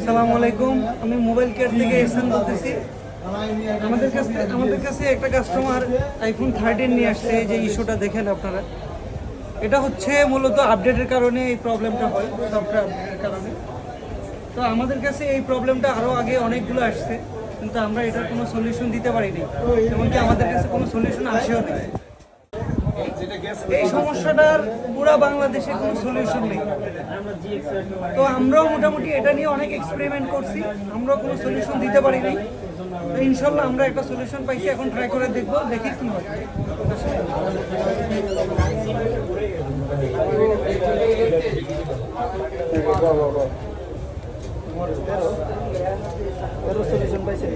আসসালামু আলাইকুম, আমি মোবাইল কেয়ার থেকে এহসান বলতেছি। আমাদের কাছে একটা কাস্টমার আইফোন 13 নিয়ে আসছে। যে ইস্যুটা দেখেন আপনারা, এটা হচ্ছে মূলত আপডেটের কারণে এই প্রবলেমটা হয়, সফটওয়্যার আপডেটের কারণে। তো আমাদের কাছে এই প্রবলেমটা আরও আগে অনেকগুলো আসছে, কিন্তু আমরা এটার কোনো সলিউশন দিতে পারিনি, এমনকি আমাদের কাছে কোনো সলিউশন আসেও নেই। এই সমস্যাটার পুরা বাংলাদেশে কোনো সলিউশন নেই। তো আমরাও মোটামুটি এটা নিয়ে অনেক এক্সপেরিমেন্ট করছি, আমরাও কোনো সলিউশন দিতে পারি নাই। তো ইনশাল্লাহ আমরা একটা সলিউশন পাইছি, এখন ট্রাই করে দেখবো, দেখি কি হয়। সলিউশন পাইছি।